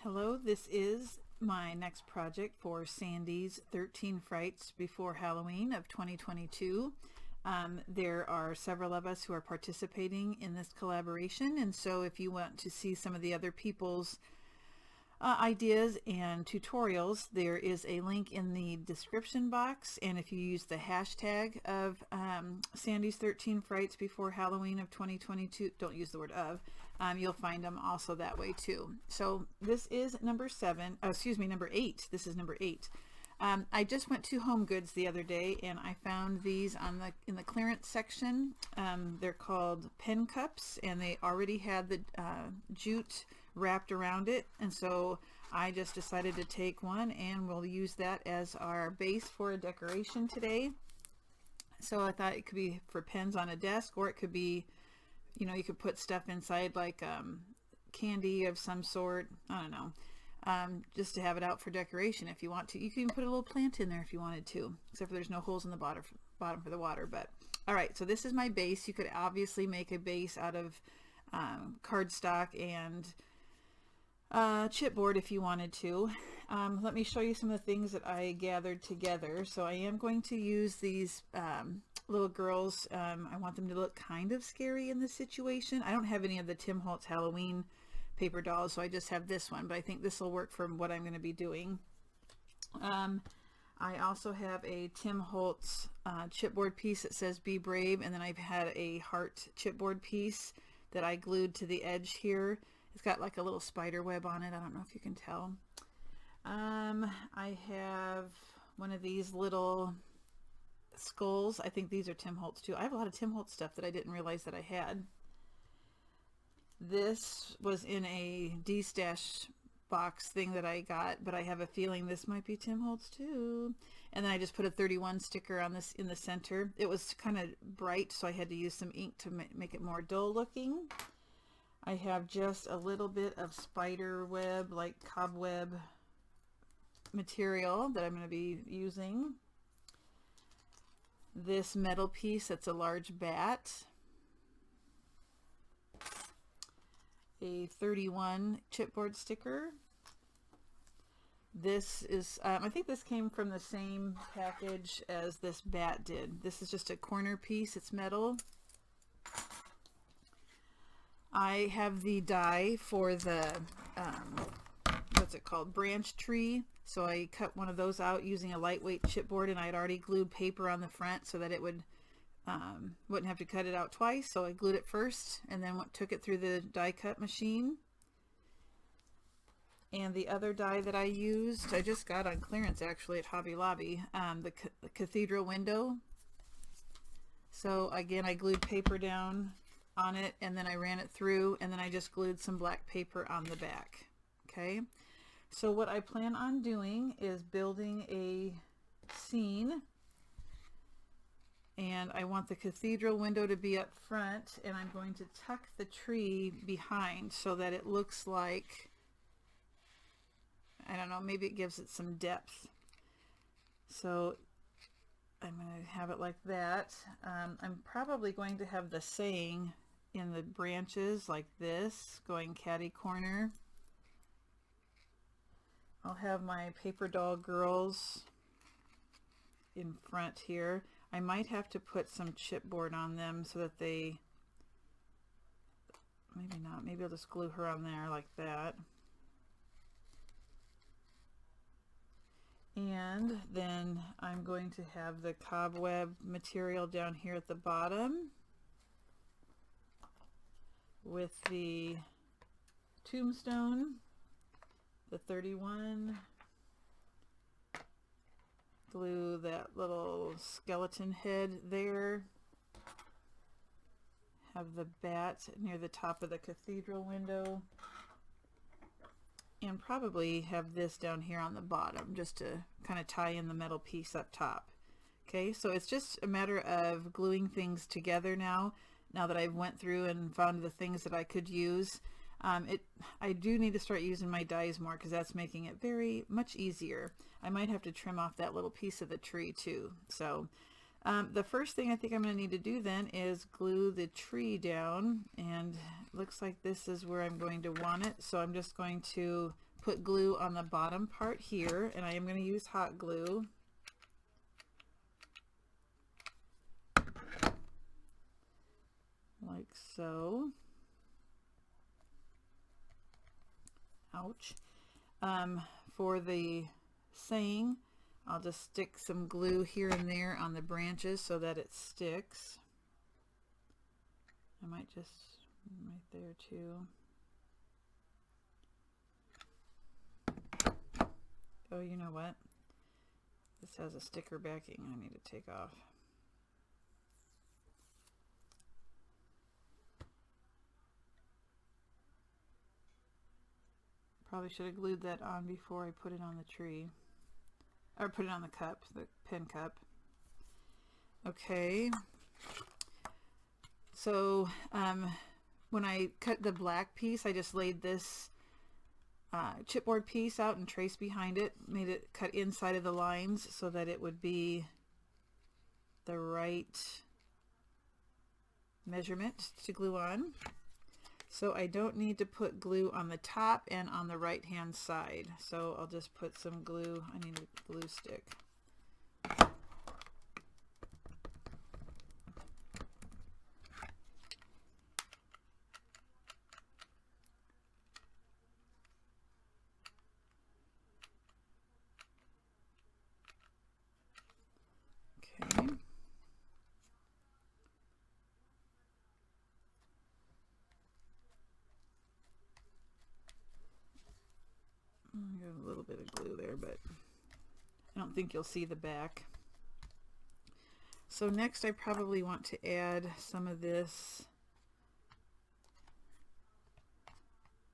Hello, this is my next project for Sandy's 13 Frights Before Halloween of 2022. There are several of us who are participating in this collaboration, and so if you want to see some of the other people's ideas and tutorials, there is a link in the description box, and if you use the hashtag of Sandy's 13 Frights Before Halloween of 2022, don't use the word of, you'll find them also that way too. So this is number 8. This is number 8. I just went to Home Goods the other day and I found these in the clearance section. They're called pen cups, and they already had the jute wrapped around it, and so I just decided to take one and we'll use that as our base for a decoration today. So I thought it could be for pens on a desk, or it could be, you know, you could put stuff inside like candy of some sort, I don't know, just to have it out for decoration if you want to. You can even put a little plant in there if you wanted to, except for there's no holes in the bottom for the water. But all right, so this is my base. You could obviously make a base out of cardstock and chipboard if you wanted to. Let me show you some of the things that I gathered together. So I am going to use these little girls. I want them to look kind of scary in this situation. I don't have any of the Tim Holtz Halloween paper dolls, so I just have this one, but I think this will work for what I'm going to be doing. I also have a Tim Holtz chipboard piece that says "Be Brave," and then I've had a Hart chipboard piece that I glued to the edge here. It's got like a little spider web on it. I don't know if you can tell. I have one of these little skulls. I think these are Tim Holtz too. I have a lot of Tim Holtz stuff that I didn't realize that I had. This was in a D-stash box thing that I got, but I have a feeling this might be Tim Holtz too. And then I just put a 31 sticker on this in the center. It was kind of bright, so I had to use some ink to make it more dull looking. I have just a little bit of spider web, like cobweb material that I'm going to be using. This metal piece that's a large bat. A 31 chipboard sticker. This is, I think this came from the same package as this bat did. This is just a corner piece, it's metal. I have the die for the, what's it called, branch tree. So I cut one of those out using a lightweight chipboard, and I had already glued paper on the front so that it would wouldn't have to cut it out twice. So I glued it first and then took it through the die cut machine. And the other die that I used, I just got on clearance actually at Hobby Lobby, the cathedral window. So again, I glued paper down on it, and then I ran it through, and then I just glued some black paper on the back. Okay, so what I plan on doing is building a scene, and I want the cathedral window to be up front, and I'm going to tuck the tree behind so that it looks like, I don't know, maybe it gives it some depth. So I'm going to have it like that. I'm probably going to have the saying in the branches like this, going catty corner. I'll have my paper doll girls in front here. I might have to put some chipboard on them so that they, maybe not, maybe I'll just glue her on there like that. And then I'm going to have the cobweb material down here at the bottom with the tombstone, the 31, glue that little skeleton head there, have the bat near the top of the cathedral window, and probably have this down here on the bottom just to kind of tie in the metal piece up top. Okay, so it's just a matter of gluing things together now that I've went through and found the things that I could use. I do need to start using my dies more because that's making it very much easier. I might have to trim off that little piece of the tree too. So The first thing I think I'm going to need to do then is glue the tree down, and it looks like this is where I'm going to want it. So I'm just going to put glue on the bottom part here, and I am going to use hot glue. Like so. Ouch. For the saying, I'll just stick some glue here and there on the branches so that it sticks. I might just right there too. Oh, you know what? This has a sticker backing I need to take off. Probably should have glued that on before I put it on the tree. Or put it on the cup, the pen cup. Okay. So when I cut the black piece, I just laid this chipboard piece out and traced behind it. Made it cut inside of the lines so that it would be the right measurement to glue on. So I don't need to put glue on the top and on the right hand side. So I'll just put some glue. I need a glue stick. Okay. Got a little bit of glue there, but I don't think you'll see the back. So next I probably want to add some of this.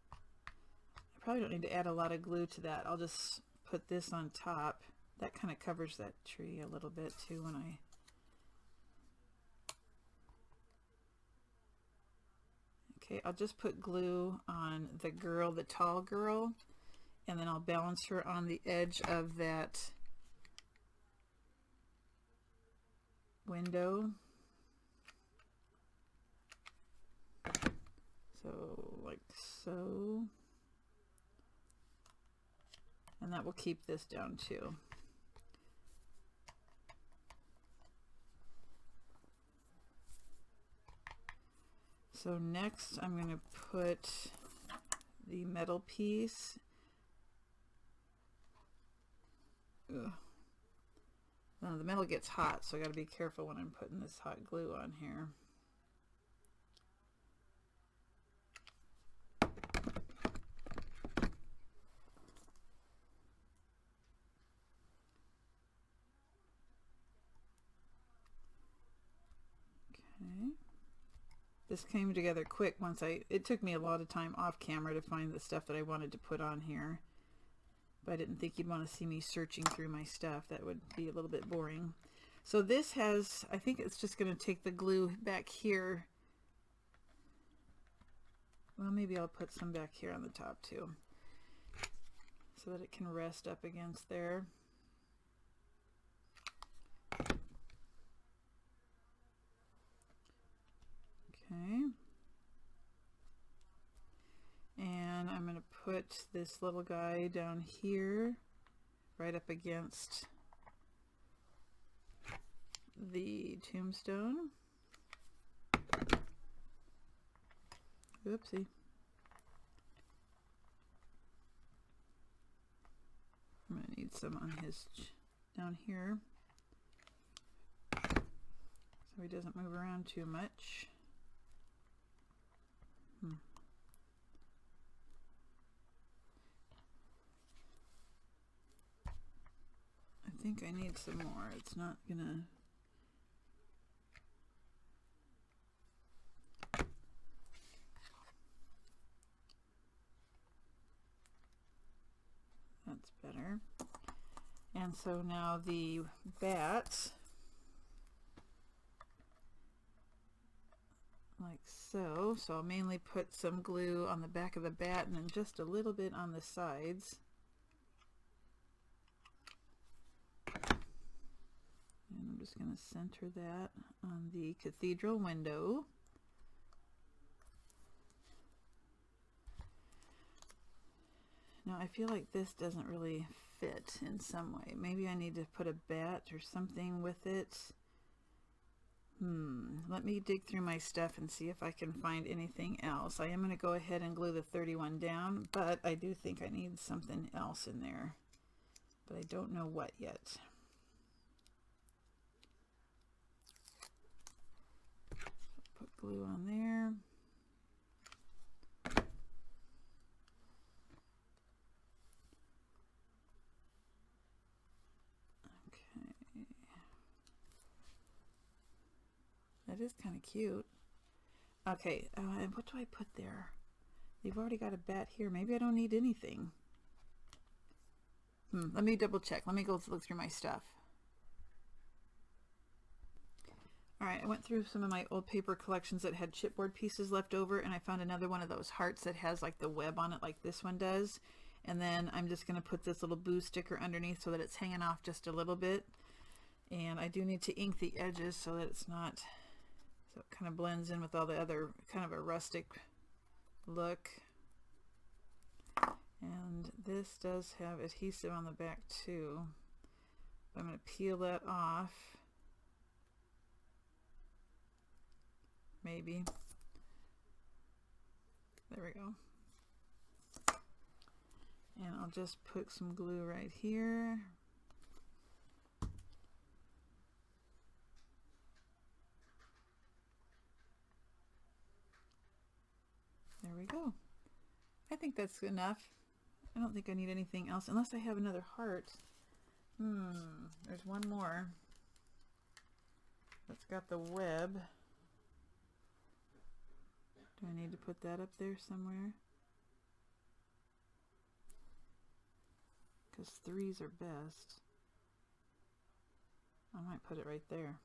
I probably don't need to add a lot of glue to that. I'll just put this on top. That kind of covers that tree a little bit too when I Okay, I'll just put glue on the girl, the tall girl, and then I'll balance her on the edge of that window. So like so. And that will keep this down too. So next I'm going to put the metal piece. Ugh. Now the metal gets hot, so I got to be careful when I'm putting this hot glue on here. Okay. This came together quick once it took me a lot of time off camera to find the stuff that I wanted to put on here. But I didn't think you'd want to see me searching through my stuff. That would be a little bit boring. So this has, I think it's just going to take the glue back here. Well, maybe I'll put some back here on the top too, so that it can rest up against there. Okay. And I'm going to put this little guy down here, right up against the tombstone. Oopsie. I'm going to need some on his down here, so he doesn't move around too much. I think I need some more. It's not gonna... That's better. And so now the bat, like so. So I'll mainly put some glue on the back of the bat and then just a little bit on the sides. And just going to center that on the cathedral window. Now I feel like this doesn't really fit in some way. Maybe I need to put a bat or something with it. Let me dig through my stuff and see if I can find anything else. I am going to go ahead and glue the 31 down, but I do think I need something else in there, but I don't know what yet. Put glue on there. That is kind of cute. Okay, and what do I put there? They've already got a bat here. Maybe I don't need anything. Let me double check. Let me go look through my stuff. All right, I went through some of my old paper collections that had chipboard pieces left over, and I found another one of those hearts that has like the web on it like this one does. And then I'm just going to put this little boo sticker underneath so that it's hanging off just a little bit. And I do need to ink the edges so that it's not... So it kind of blends in with all the other, kind of a rustic look. And this does have adhesive on the back too. I'm going to peel that off. Maybe. There we go. And I'll just put some glue right here. There we go. I think that's enough. I don't think I need anything else unless I have another heart. There's one more that's got the web. Do I need to put that up there somewhere? Because 3s are best. I might put it right there.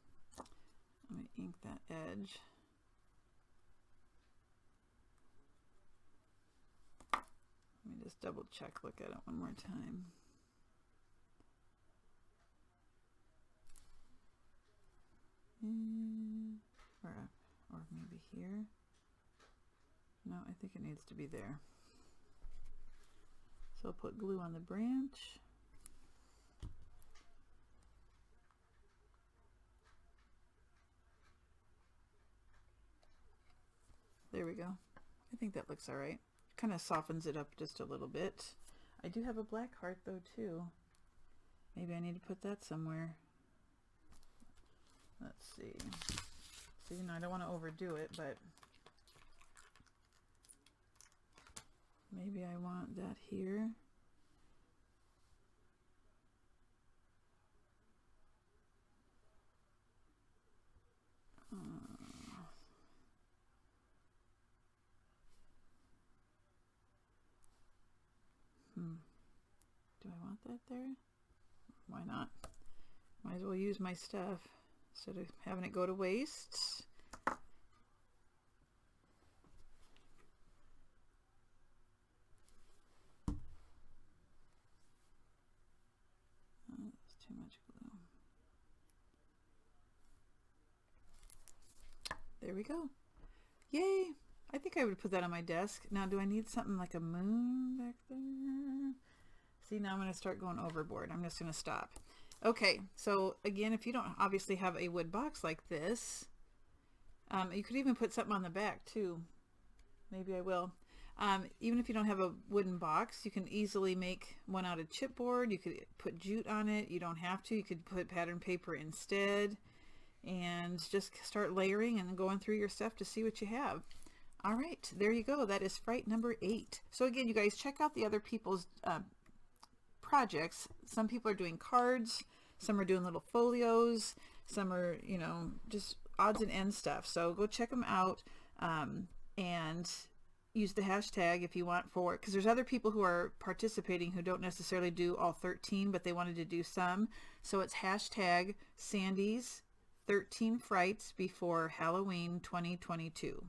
Let me ink that edge. Let me just double check, look at it one more time. Or maybe here. No, I think it needs to be there. So I'll put glue on the branch. There we go. I think that looks all right. Kind of softens it up just a little bit. I do have a black heart though too. Maybe I need to put that somewhere. Let's see. So, you know, I don't want to overdo it, but maybe I want that here. Do I want that there? Why not? Might as well use my stuff instead of having it go to waste. Oh, that's too much glue. There we go. Yay! I think I would put that on my desk. Now, do I need something like a moon back there? See, now I'm going to start going overboard. I'm just going to stop. Okay, so again, if you don't obviously have a wood box like this, you could even put something on the back too. Maybe I will. Even if you don't have a wooden box, you can easily make one out of chipboard. You could put jute on it. You don't have to. You could put pattern paper instead and just start layering and going through your stuff to see what you have. All right, there you go. That is Fright number 8. So again, you guys check out the other people's projects. Some people are doing cards, some are doing little folios, some are, you know, just odds and ends stuff. So go check them out and use the hashtag if you want for it, because there's other people who are participating who don't necessarily do all 13, but they wanted to do some. So it's hashtag Sandy's 13 Frights before Halloween 2022.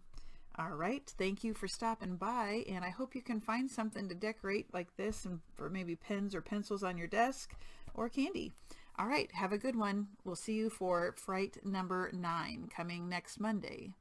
All right, thank you for stopping by, and I hope you can find something to decorate like this and for maybe pens or pencils on your desk or candy. All right, have a good one. We'll see you for fright number 9 coming next Monday.